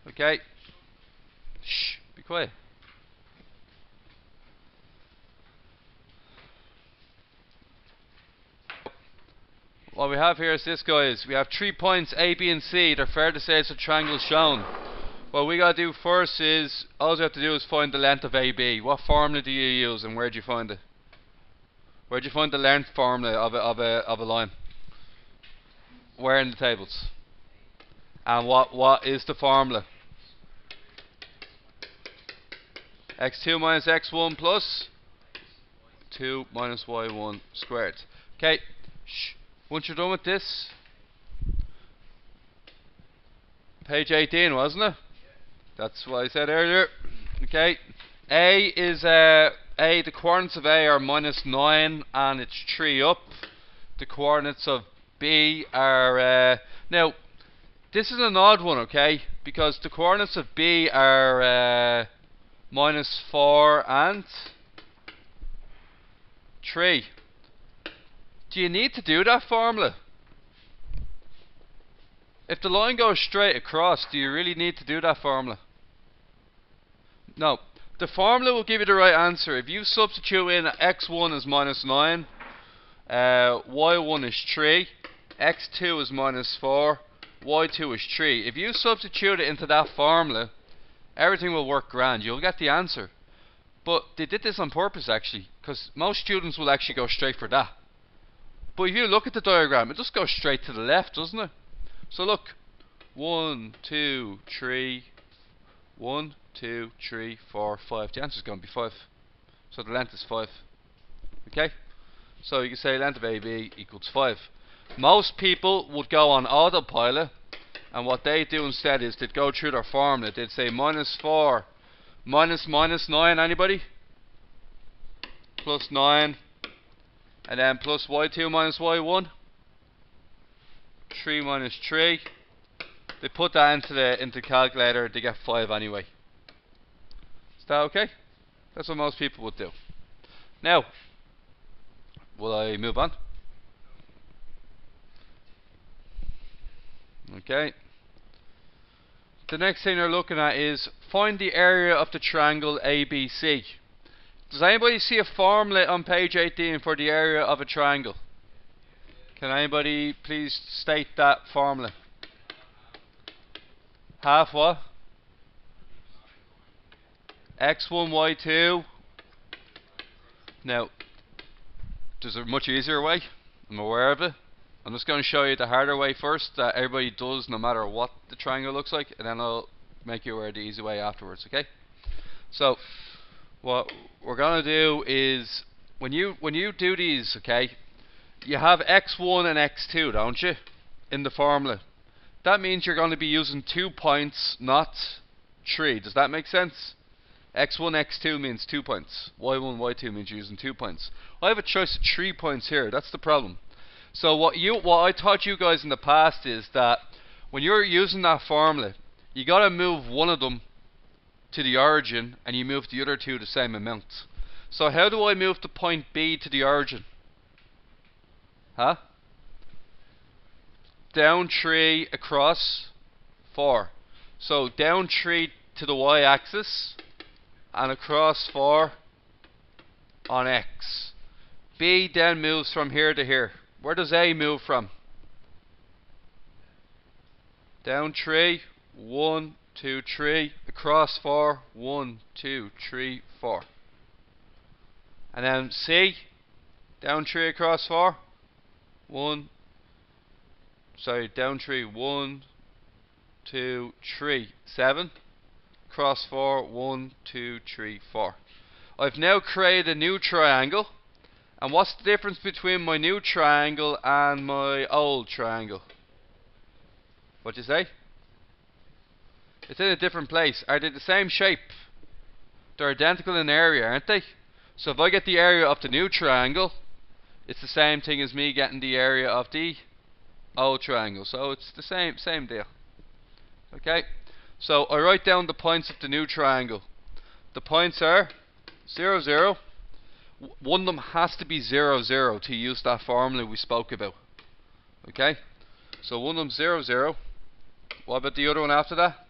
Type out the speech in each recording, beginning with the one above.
Okay. Shh, be quiet. What we have here is this, guys. We have 3 points A, B and C. They're fair to say it's a triangle shown. What we gotta do first is, all you have to do is find the length of AB. What formula do you use and where do you find it? Where do you find the length formula of a line? Where in the tables? And what is the formula? X2 minus X1 plus 2 minus Y1 squared. Okay. Shh. Once you're done with this, page 18, wasn't it? That's what I said earlier. Okay. A is the coordinates of A are -9 and it's 3 up. The coordinates of B are now this is an odd one, okay? Because the coordinates of B are -4 and 3. Do you need to do that formula? If the line goes straight across, do you really need to do that formula? No. The formula will give you the right answer. If you substitute in x1 is -9, y1 is 3, x2 is -4, y2 is 3. If you substitute it into that formula, everything will work grand. You'll get the answer. But they did this on purpose, actually, because most students will actually go straight for that. But if you look at the diagram, it just goes straight to the left, doesn't it? So look, 1, 2, 3, 1, 2, 3, 4, 5. The answer is going to be 5. So the length is 5. Okay? So you can say length of AB equals 5. Most people would go on autopilot, and what they do instead is they'd go through their formula. They'd say -4 minus -9, anybody? Plus 9. And then plus y2 minus y1. 3 minus 3. They put that into the calculator, they get 5 anyway. Is that okay? That's what most people would do. Now, will I move on? Okay. The next thing they're looking at is find the area of the triangle ABC. Does anybody see a formula on page 18 for the area of a triangle? Can anybody please state that formula? Half what? X1, Y2. Now, there's a much easier way. I'm aware of it. I'm just going to show you the harder way first that everybody does no matter what the triangle looks like, and then I'll make you aware of the easy way afterwards, okay? So, what we're going to do is, when you do these, okay, you have x1 and x2, don't you, in the formula. That means you're going to be using 2 points, not 3. Does that make sense? x1, x2 means 2 points. y1, y2 means you're using 2 points. I have a choice of 3 points here. That's the problem. So what I taught you guys in the past is that when you're using that formula, you got to move one of them to the origin and you move the other two the same amount. So how do I move the point B to the origin? Huh? Down 3 across 4. So down 3 to the y-axis and across 4 on x. B then moves from here to here. Where does A move from? Down 3, 1, 2, 3, across 4, 1, 2, 3, 4. And then C, down 3 across 4, 1, down 3, 1, 2, 3, 7, across 4, 1, 2, 3, 4. I've now created a new triangle. And what's the difference between my new triangle and my old triangle? What'd you say? It's in a different place. Are they the same shape? They're identical in area, aren't they? So if I get the area of the new triangle, it's the same thing as me getting the area of the old triangle. So it's the same deal. Okay? So I write down the points of the new triangle. The points are 0, 0. One of them has to be 0, 0 to use that formula we spoke about. Okay? So one of them 0, 0. What about the other one after that?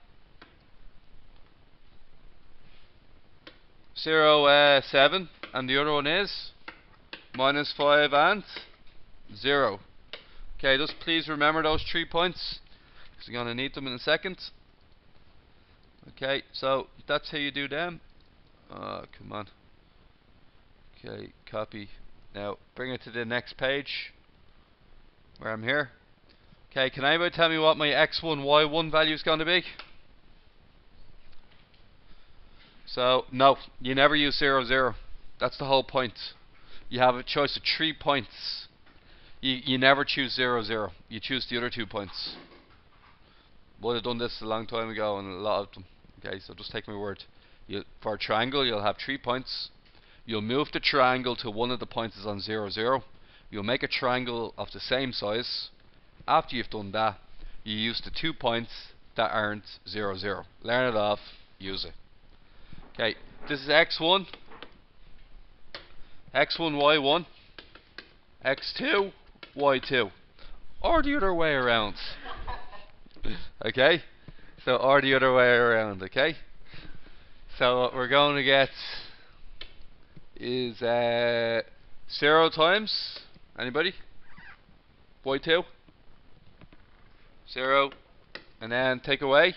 0, 7, and the other one is minus 5 and 0. Okay, just please remember those 3 points, because you're going to need them in a second. Okay, so that's how you do them. Come on. Okay, copy. Now bring it to the next page where I'm here. Okay, can anybody tell me what my x1, y1 value is going to be? So, no, you never use 0, 0. That's the whole point. You have a choice of 3 points. You never choose 0, 0. You choose the other 2 points. Would have done this a long time ago and a lot of them. Okay, so just take my word. For a triangle, you'll have 3 points. You'll move the triangle to one of the points is on 0, 0. You'll make a triangle of the same size. After you've done that, you use the 2 points that aren't 0, 0. Learn it off, use it. Okay, this is x1, y1, x2, y2, or the other way around. Okay, so or the other way around. Okay, so what we're going to get is 0 times, anybody? Y2, 0, and then take away,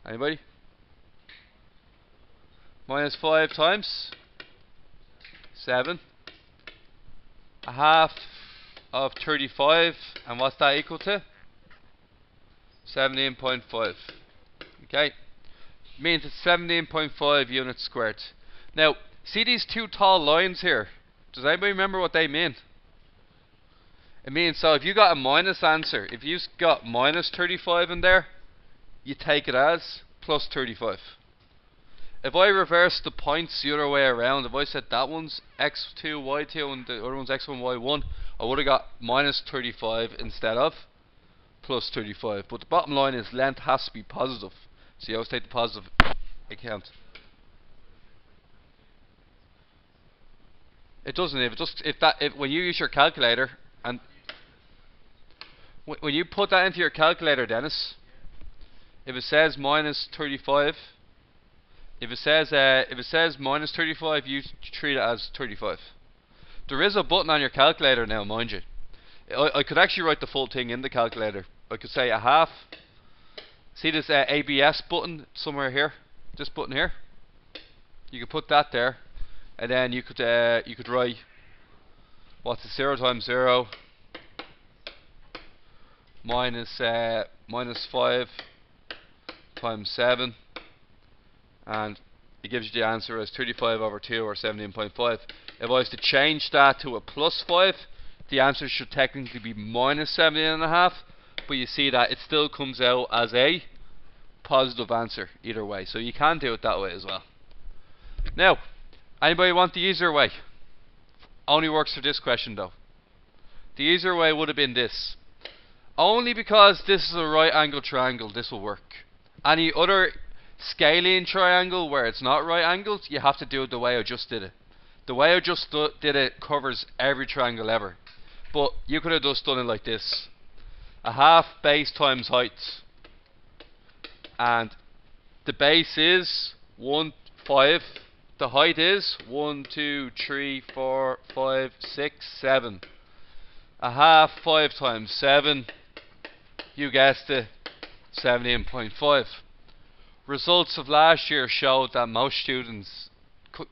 anybody? Minus 5 times 7, a half of 35, and what's that equal to? 17.5. Okay, means it's 17.5 units squared. Now, see these 2 tall lines here? Does anybody remember what they mean? It means, so if you got a minus answer, if you got minus 35 in there, you take it as plus 35. If I reverse the points the other way around, if I said that one's x2, y2 and the other one's x1, y1, I would have got minus 35 instead of plus 35. But the bottom line is length has to be positive. So you always take the positive account. It doesn't. If when you use your calculator and when you put that into your calculator, Dennis, if it says minus 35. If it says minus 35, you treat it as 35. There is a button on your calculator now, mind you. I could actually write the full thing in the calculator. I could say a half. See this ABS button somewhere here? This button here. You could put that there, and then you could write what's it, 0 times 0 minus 5 times 7. And it gives you the answer as 35 over 2 or 17.5. If I was to change that to a plus 5, the answer should technically be minus 17.5, but you see that it still comes out as a positive answer either way. So you can do it that way as well. Now, anybody want the easier way? Only works for this question though. The easier way would have been this. Only because this is a right angle triangle, this will work. Any other scalene triangle where it's not right angled, you have to do it the way I just did it. The way I just did it covers every triangle ever. But you could have just done it like this. A half base times height. And the base is 1, 5. The height is 1, 2, 3, 4, 5, 6, 7. A half 5 times 7. You guessed it, 17.5. Results of last year showed that most students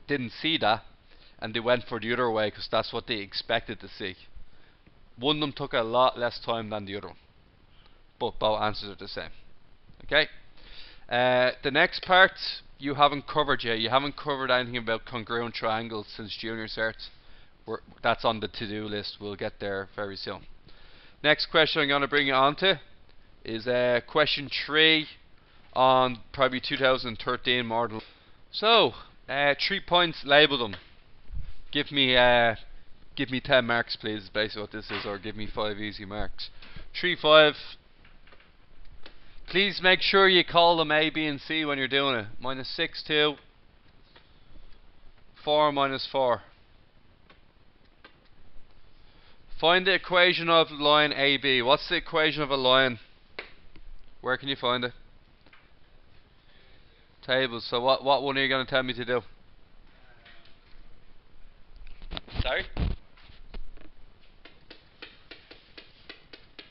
didn't see that, and they went for the other way because that's what they expected to see. One of them took a lot less time than the other one, but both answers are the same. Okay. The next part you haven't covered yet. You haven't covered anything about congruent triangles since junior cert. That's on the to-do list. We'll get there very soon. Next question I'm going to bring you on to is question 3 on probably 2013 model. So 3 points, label them. Give me 10 marks please, is basically what this is, or give me 5 easy marks. 3, 5. Please make sure you call them A, B and C when you're doing it. Minus 6, 2. 4 minus 4. Find the equation of line AB. What's the equation of a line? Where can you find it? Tables. So what one are you going to tell me to do? Sorry?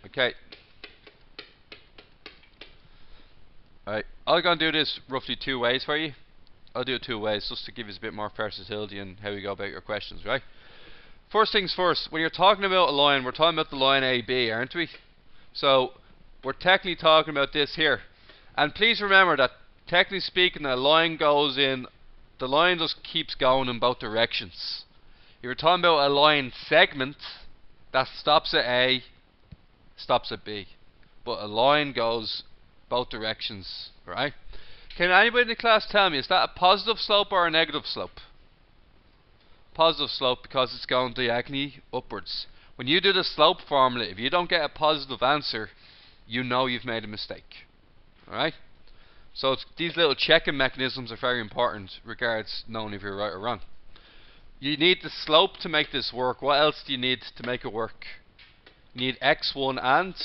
Okay. Alright. I'm going to do this roughly 2 ways for you. I'll do it 2 ways just to give you a bit more versatility in how you go about your questions, right? First things first, when you're talking about a line, we're talking about the line AB, aren't we? So, we're technically talking about this here. And please remember that, technically speaking, the line just keeps going in both directions. If you're talking about a line segment, that stops at A, stops at B. But a line goes both directions, right? Can anybody in the class tell me, is that a positive slope or a negative slope? Positive slope, because it's going diagonally upwards. When you do the slope formula, if you don't get a positive answer, you know you've made a mistake. Alright? So these little checking mechanisms are very important regards knowing if you're right or wrong. You need the slope to make this work. What else do you need to make it work? You need x1 and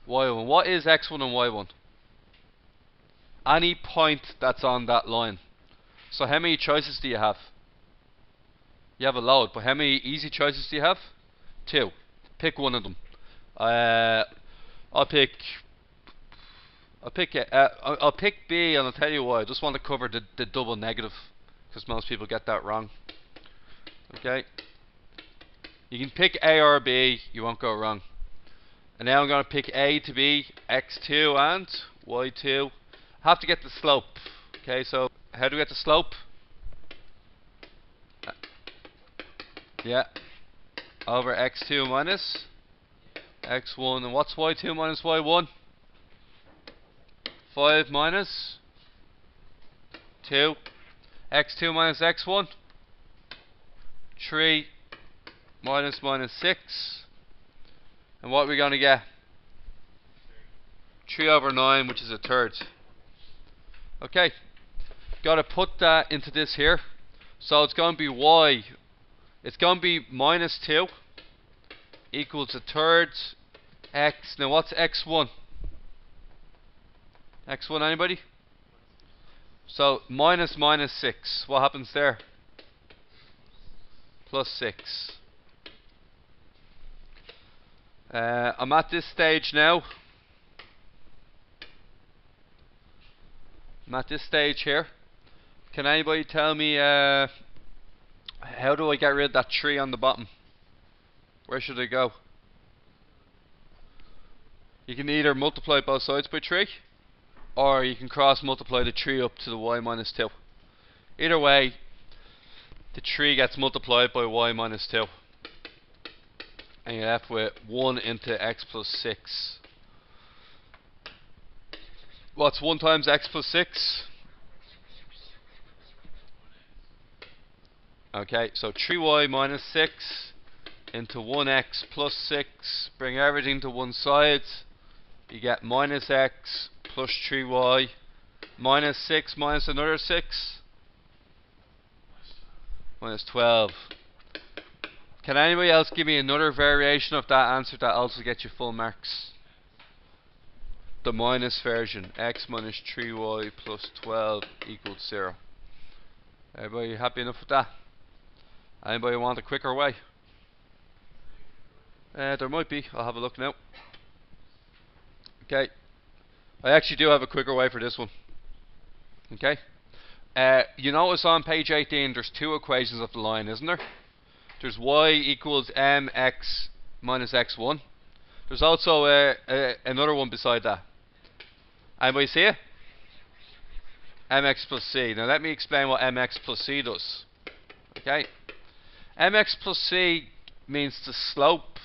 y1. What is x1 and y1? Any point that's on that line. So how many choices do you have? You have a load, but how many easy choices do you have? 2. Pick one of them. I'll pick B, and I'll tell you why. I just want to cover the double negative, because most people get that wrong. Okay. You can pick A or B, you won't go wrong. And now I'm going to pick A to be x2 and y2. I have to get the slope. Okay, so how do we get the slope? Yeah. Over x2 minus x1. And what's y2 minus y1? 5 minus 2. x2 minus x1. 3 minus 6. And what are we going to get? 3 over 9, which is a third. Okay. Got to put that into this here. So it's going to be y. It's going to be minus 2 equals a third x. Now what's x1? x1, anybody? So minus 6. What happens there? Plus 6. I'm at this stage now. I'm at this stage here. Can anybody tell me how do I get rid of that 3 on the bottom? Where should I go? You can either multiply both sides by 3, or you can cross multiply the 3 up to the y minus 2. Either way, the 3 gets multiplied by y minus 2. And you're left with 1 into x plus 6. What's 1 times x plus 6? Okay, so 3y minus 6 into 1x plus 6. Bring everything to one side. You get minus x plus 3y minus 6 minus another 6. Minus 12. Can anybody else give me another variation of that answer that also gets you full marks? The minus version. X minus 3y plus 12 equals 0. Everybody happy enough with that? Anybody want a quicker way? There might be. I'll have a look now. Okay. I actually do have a quicker way for this one. Okay. You notice on page 18 there's 2 equations of the line, isn't there? There's y equals mx minus x1. There's also another one beside that. Anybody see it? Mx plus c. Now let me explain what mx plus c does. Okay. Mx plus c means the slope.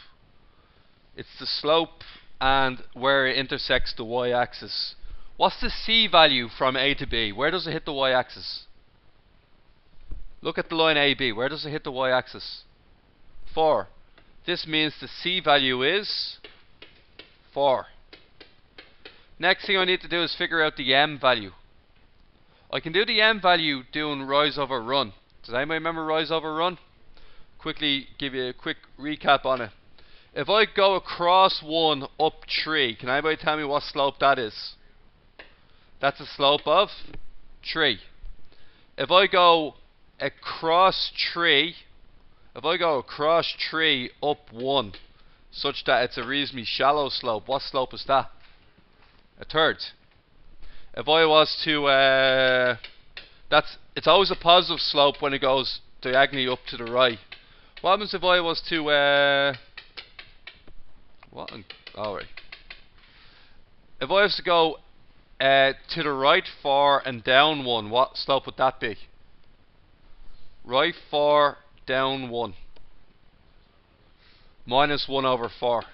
It's the slope and where it intersects the y-axis. What's the c value from A to B? Where does it hit the y-axis? Look at the line AB. Where does it hit the y-axis? 4. This means the c value is 4. Next thing I need to do is figure out the m value. I can do the m value doing rise over run. Does anybody remember rise over run? Quickly give you a quick recap on it. If I go across 1 up 3, can anybody tell me what slope that is? That's a slope of 3. If I go across 3, up 1, such that it's a reasonably shallow slope, what slope is that? A third. If I was to, it's always a positive slope when it goes diagonally up to the right. What happens if I was to, alright. If I was to go to the right 4 and down 1, what slope would that be? Right 4, down 1. Minus 1 over 4.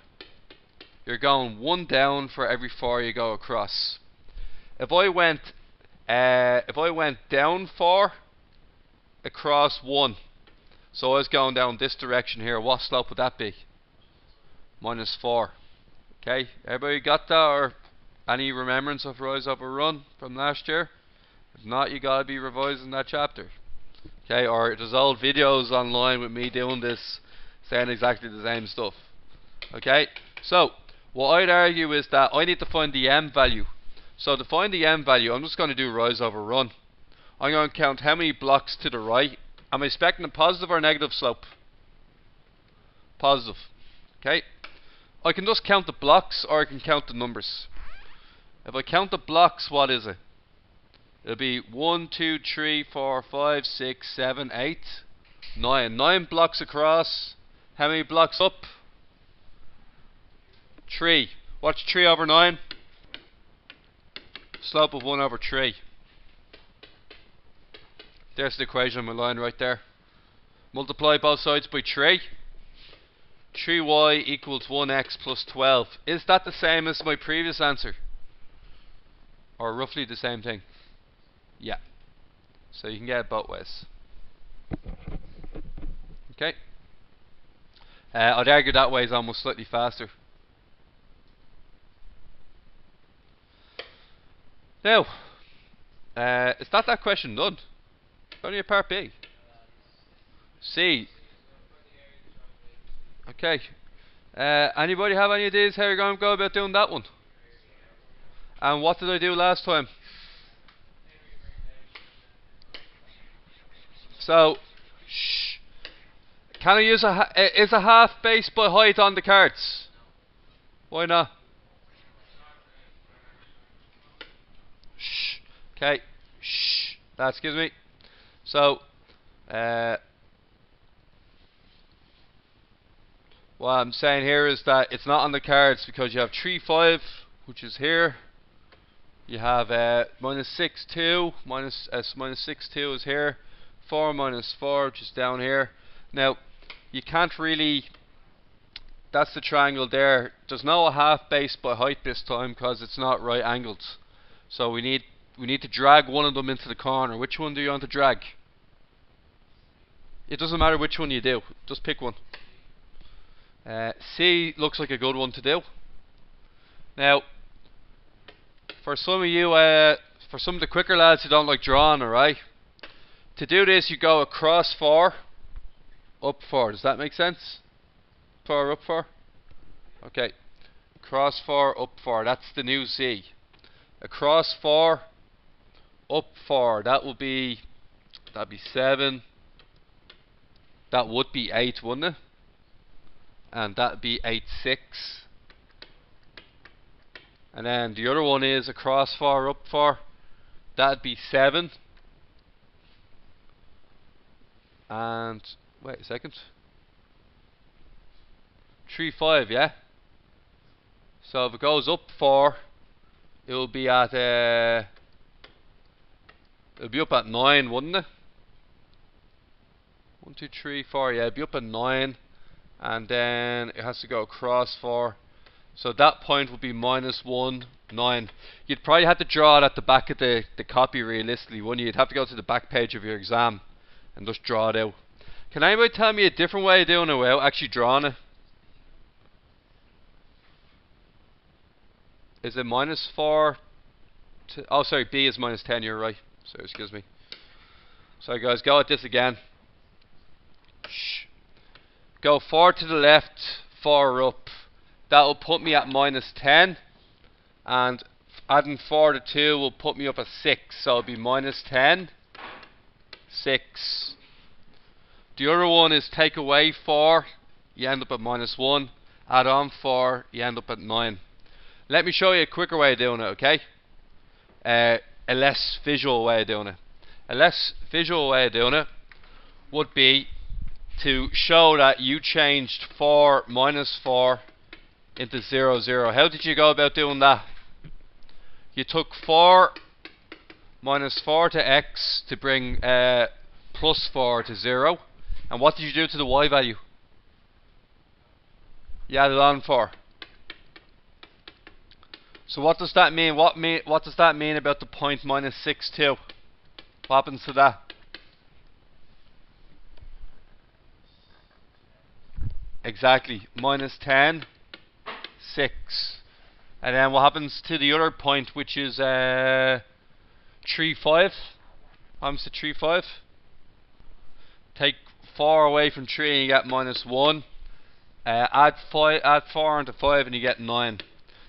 You're going 1 down for every 4 you go across. If I went down 4 across 1, so I was going down this direction here, what slope would that be? Minus 4. Okay, everybody got that, or any remembrance of Rise Over Run from last year? If not, you gotta be revising that chapter. Okay, or there's old videos online with me doing this, saying exactly the same stuff. Okay, so what I'd argue is that I need to find the M value. So to find the M value, I'm just going to do Rise Over Run. I'm going to count how many blocks to the right. Am I expecting a positive or negative slope? Positive. Okay. I can just count the blocks, or I can count the numbers. If I count the blocks, what is it? It'll be 1, 2, 3, 4, 5, 6, 7, 8, 9. 9 blocks across. How many blocks up? 3. What's 3 over 9? Slope of 1 over 3. There's the equation on my line right there. Multiply both sides by 3. 3y equals 1x plus 12. Is that the same as my previous answer? Or roughly the same thing? Yeah. So you can get it both ways. Okay. I'd argue that way is almost slightly faster. Now, is that question done? Only a part B. C. Okay. Anybody have any ideas how you're going to go about doing that one? And what did I do last time? So, shh. Can I use is a half base by height on the cards? Why not? Shh. Okay. Shh. Excuse me. So, what I'm saying here is that it's not on the cards because you have 3, 5, which is here. You have minus 6, 2, minus 6, 2 is here. 4 minus 4, which is down here. Now, you can't really. That's the triangle there. There's no half base by height this time because it's not right angled. So we need to drag one of them into the corner. Which one do you want to drag? It doesn't matter which one you do. Just pick one. C looks like a good one to do. Now, for some of you, for some of the quicker lads who don't like drawing, alright? To do this, you go across 4, up 4. Does that make sense? 4, up 4? Okay. Across 4, up 4. That's the new C. Across 4, up 4. That'd be 7. That would be 8, wouldn't it? And that'd be 8, 6. And then the other one is across 4, up 4. That'd be 7. And wait a second. 3, 5, yeah. So if it goes up 4, it'll be at it'll be up at 9, wouldn't it? 1, 2, 3, 4. Yeah, it'll be up at 9, and then it has to go across 4. So that point would be minus 1, 9. You'd probably have to draw it at the back of the copy realistically, wouldn't you? You'd have to go to the back page of your exam and just draw it out. Can anybody tell me a different way of doing it without actually drawing it? Is it minus 4? Oh, sorry, B is minus 10, you're right. Sorry, excuse me. So guys, go at this again. Shh. Go 4 to the left, 4 up. That will put me at minus 10. And Adding 4 to 2 will put me up at 6, so it'll be minus 10, 6. The other one is take away 4, you end up at minus 1. Add on 4, you end up at 9. Let me show you a quicker way of doing it, okay? A less visual way of doing it. A less visual way of doing it would be to show that you changed 4 minus 4 into 0, 0. How did you go about doing that? You took 4 minus 4 to x to bring plus 4 to 0. And what did you do to the y value? You added on 4. So what does that mean? What does that mean about the point minus 6, 2? What happens to that? Exactly. Minus 10, 6. And then what happens to the other point, which is 3, 5? What happens to 3, 5? Take 4 away from 3 and you get minus 1. Add 4 into 5 and you get 9.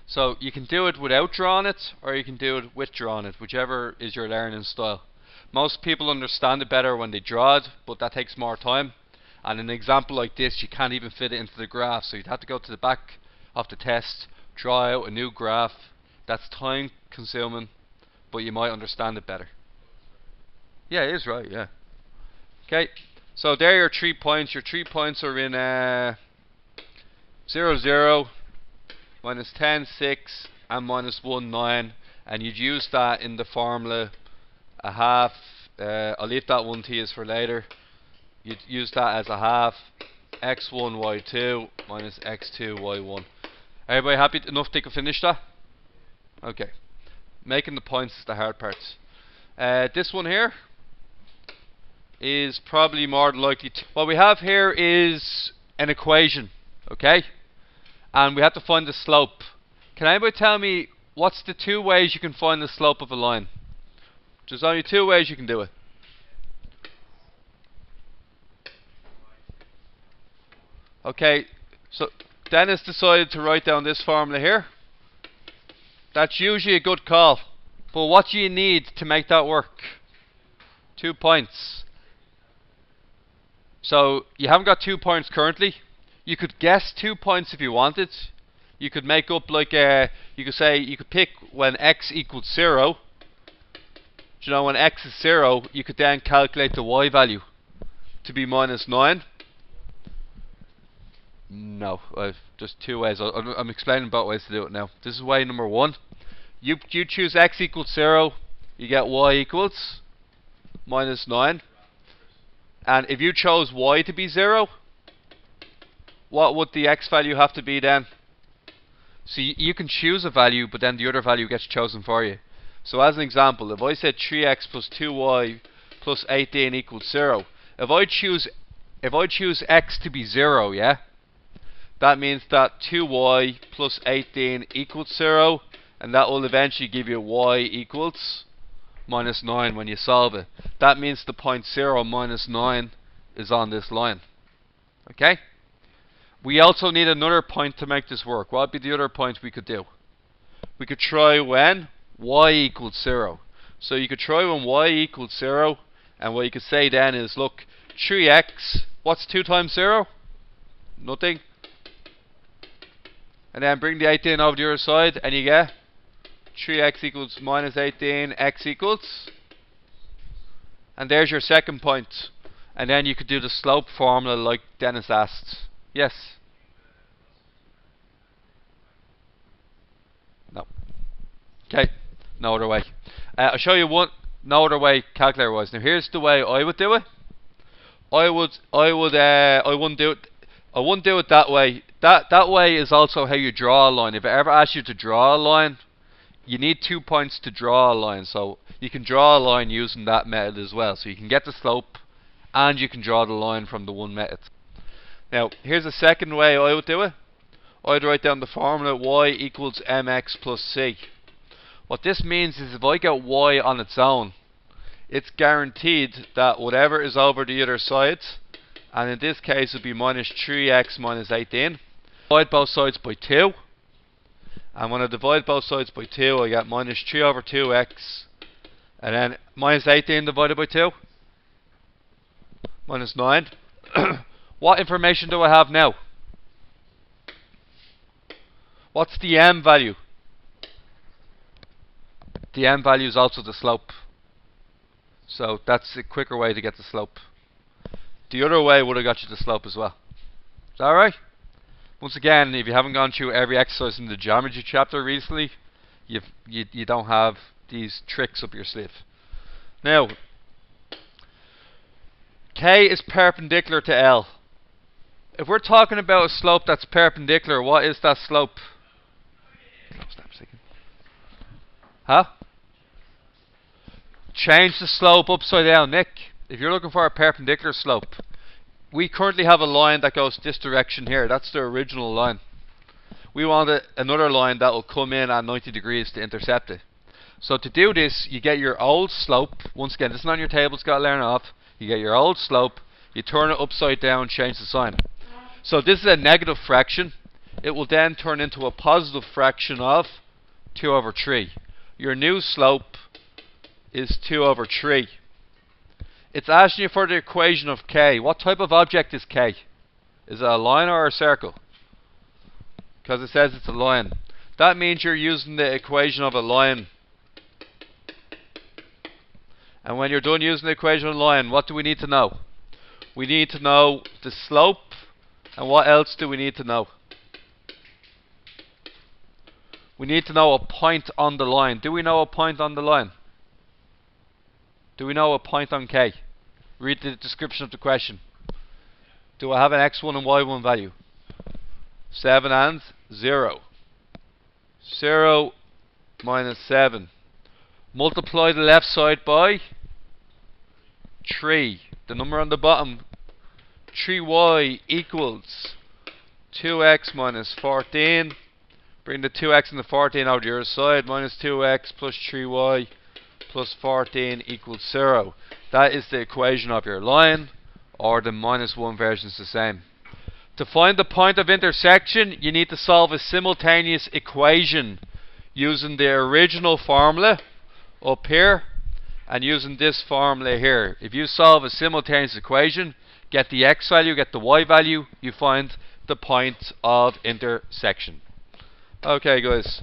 So you can do it without drawing it, or you can do it with drawing it, whichever is your learning style. Most people understand it better when they draw it, but that takes more time. And in an example like this, you can't even fit it into the graph, so you'd have to go to the back of the test, draw out a new graph. That's time consuming, but you might understand it better. Yeah, it is right, yeah. Okay, so there are your 3 points. Your 3 points are in 0, 0, minus 10, 6, and minus 1, 9. And you'd use that in the formula a half. I'll leave that one to you for later. You'd use that as a half x1, y2 minus x2, y1. Everybody happy enough they can finish that? Okay. Making the points is the hard part. This one here is probably more than likely to... What we have here is an equation, okay? And we have to find the slope. Can anybody tell me what's the 2 ways you can find the slope of a line? There's only 2 ways you can do it. Okay, so Dennis decided to write down this formula here. That's usually a good call. But what do you need to make that work? 2 points. So you haven't got 2 points currently. You could guess 2 points if you wanted. You could make up like you could say, you could pick when x equals 0. Do you know, when x is 0, you could then calculate the y value to be minus 9. No, just 2 ways. I'm explaining both ways to do it now. This is way number 1. You choose x equals 0, you get y equals minus 9. And if you chose y to be 0, what would the x value have to be then? So you can choose a value, but then the other value gets chosen for you. So as an example, if I said 3x plus 2y plus 18 equals 0, if I choose x to be 0, yeah, that means that 2y plus 18 equals 0, and that will eventually give you y equals minus 9 when you solve it. That means the point 0 minus 9 is on this line. Okay? We also need another point to make this work. What would be the other point we could do? We could try when y equals 0. So you could try when y equals 0, and what you could say then is, look, 3x, what's 2 times 0? Nothing. And then bring the 18 over the other side, and you get 3x equals minus 18, x equals. And there's your second point. And then you could do the slope formula like Dennis asked. Yes? No. Okay, no other way. I'll show you one, no other way calculator wise. Now here's the way I would do it. I wouldn't do it that way. That way is also how you draw a line. If I ever ask you to draw a line, you need 2 points to draw a line. So you can draw a line using that method as well. So you can get the slope and you can draw the line from the one method. Now here's a second way I would do it. I'd write down the formula y equals mx plus c. What this means is if I get y on its own, it's guaranteed that whatever is over the other side, and in this case it would be minus 3x minus 18, divide both sides by 2, And when I divide both sides by 2, I get minus 3 over 2x. And then minus 18 divided by 2. Minus 9. What information do I have now? What's the m value? The m value is also the slope. So that's a quicker way to get the slope. The other way would have got you the slope as well. Is that alright? Once again, if you haven't gone through every exercise in the geometry chapter recently, you don't have these tricks up your sleeve. Now, K is perpendicular to L. If we're talking about a slope that's perpendicular, what is that slope? Huh? Change the slope upside down, Nick. If you're looking for a perpendicular slope, we currently have a line that goes this direction here. That's the original line. We want another line that will come in at 90 degrees to intercept it. So to do this, you get your old slope. Once again, this is not on your table, it's got to learn off. You get your old slope, you turn it upside down, change the sign. So this is a negative fraction. It will then turn into a positive fraction of 2 over 3. Your new slope is 2 over 3. It's asking you for the equation of K. What type of object is K? Is it a line or a circle? Because it says it's a line. That means you're using the equation of a line. And when you're done using the equation of a line, what do we need to know? We need to know the slope. And what else do we need to know? We need to know a point on the line. Do we know a point on the line? Do we know a point on K? Read the description of the question. Do I have an x1 and y1 value? 7 and 0. 0 minus 7. Multiply the left side by 3. The number on the bottom, 3y equals 2x minus 14. Bring the 2x and the 14 out the other side. Minus 2x plus 3y plus 14 equals 0. That is the equation of your line, or the minus 1 version is the same. To find the point of intersection, you need to solve a simultaneous equation using the original formula up here and using this formula here. If you solve a simultaneous equation, get the x value, get the y value, you find the point of intersection. Okay guys.